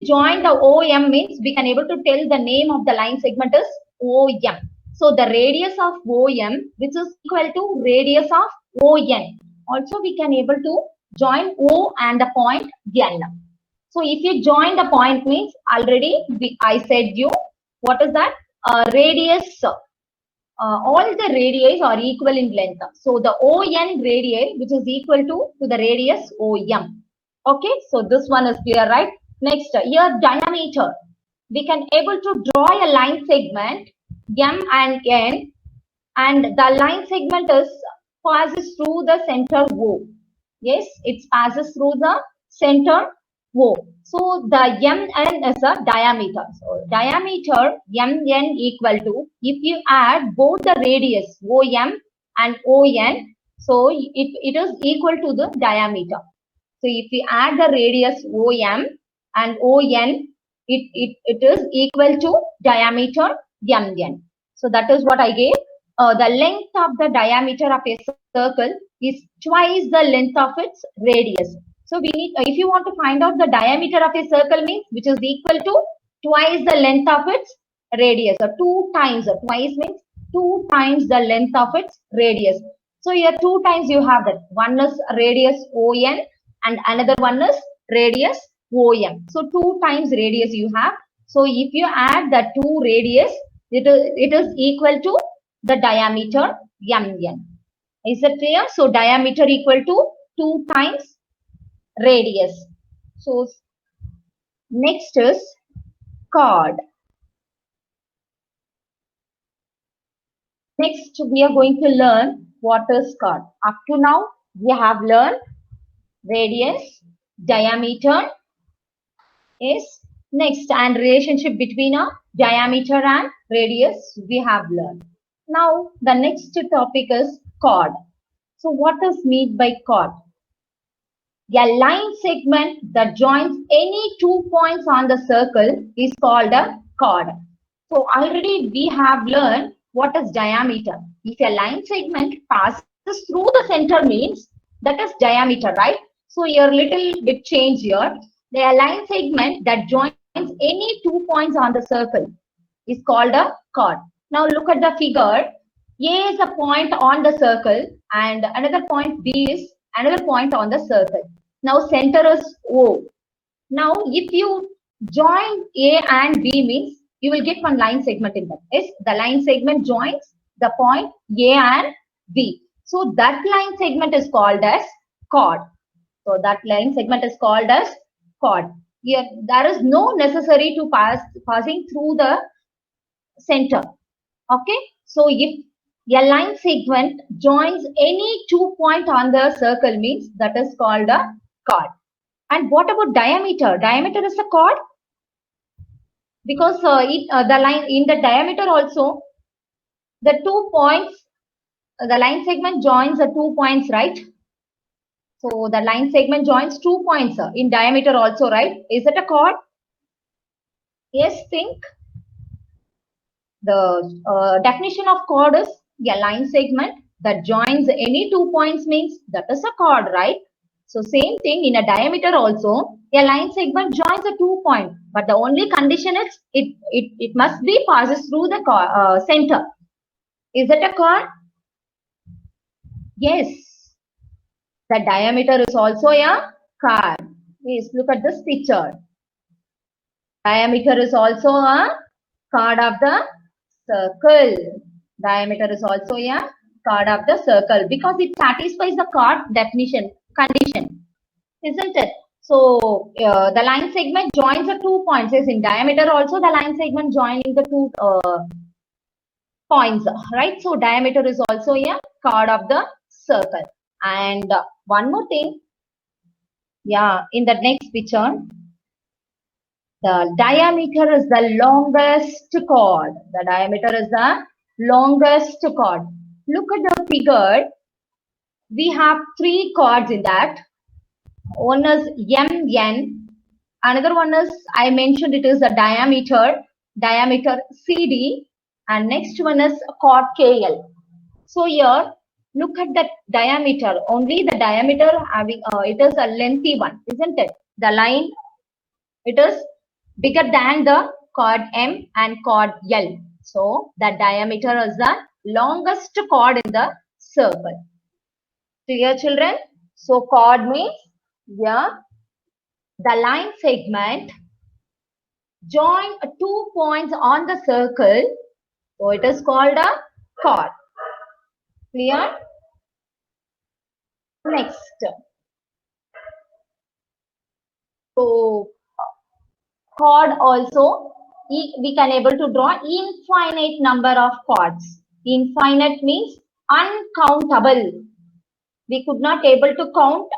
join the OM means we can able to tell the name of the line segment is OM. So the radius of OM, which is equal to radius of ON. Also we can able to join O and the point N. So if you join the point means already I said you what is that radius. All the radii are equal in length. So the ON radii which is equal to the radius OM. Okay, so this one is clear, right? Next, here diameter. We can able to draw a line segment M and N, and the line segment is passes through the center O. Yes, it passes through the center O. So the MN is a diameter. So diameter MN equal to, if you add both the radius OM and ON, so it is equal to the diameter. So if we add the radius OM and ON, it is equal to diameter MN. So that is what I gave. The length of the diameter of a circle is twice the length of its radius. So we need, if you want to find out the diameter of a circle means which is equal to twice the length of its radius, or two times, twice means two times the length of its radius. So here two times you have that. One is radius ON and another one is radius OM. So two times radius you have. So if you add the two radius, it is equal to the diameter MN. Is it clear? So diameter equal to 2 times radius. So next is chord. Next we are going to learn what is chord. Up to now we have learned radius, diameter is next, and relationship between a diameter and radius we have learned. Now the next topic is chord. So what is meant by chord? A line segment that joins any 2 points on the circle is called a chord. So already we have learned what is diameter. If a line segment passes through the center means that is diameter, right? So here little bit change here. The line segment that joins any 2 points on the circle is called a chord. Now look at the figure. A is a point on the circle and another point B is another point on the circle. Now center is O. Now if you join A and B means you will get one line segment in that. Yes, the line segment joins the point A and B. So that line segment is called as chord. So that line segment is called as chord. Here there is no necessary to passing through the center. Okay, so if a line segment joins any 2 point on the circle means that is called a chord. And what about diameter? Diameter is a chord because the line in the diameter also the 2 points, the line segment joins the 2 points, right? So the line segment joins 2 points in diameter also, right? Is it a chord? Yes, think. The definition of chord is a line segment that joins any 2 points means that is a chord, right? So same thing in a diameter also, a line segment joins a 2 point, but the only condition is it must be passes through the center. Is it a chord? Yes. The diameter is also a chord. Please look at this picture. Diameter is also a chord of the circle. Diameter is also a chord of the circle because it satisfies the chord definition condition, isn't it? So the line segment joins the 2 points. Yes, in diameter also the line segment joining the 2 points, right? So diameter is also a chord of the circle. And one more thing, yeah, in the next picture, the diameter is the longest chord. The diameter is the longest chord. Look at the figure. We have 3 chords in that. One is MN. Another one is, I mentioned it is the diameter CD. And next one is chord KL. So here, look at the diameter. Only the diameter having, it is a lengthy one, isn't it? The line, it is bigger than the chord M and chord L. So the diameter is the longest chord in the circle. Clear, children? So chord means here the line segment join two points on the circle. So it is called a chord. Clear? Next. So chord also we can able to draw infinite number of chords. Infinite means uncountable. We could not able to count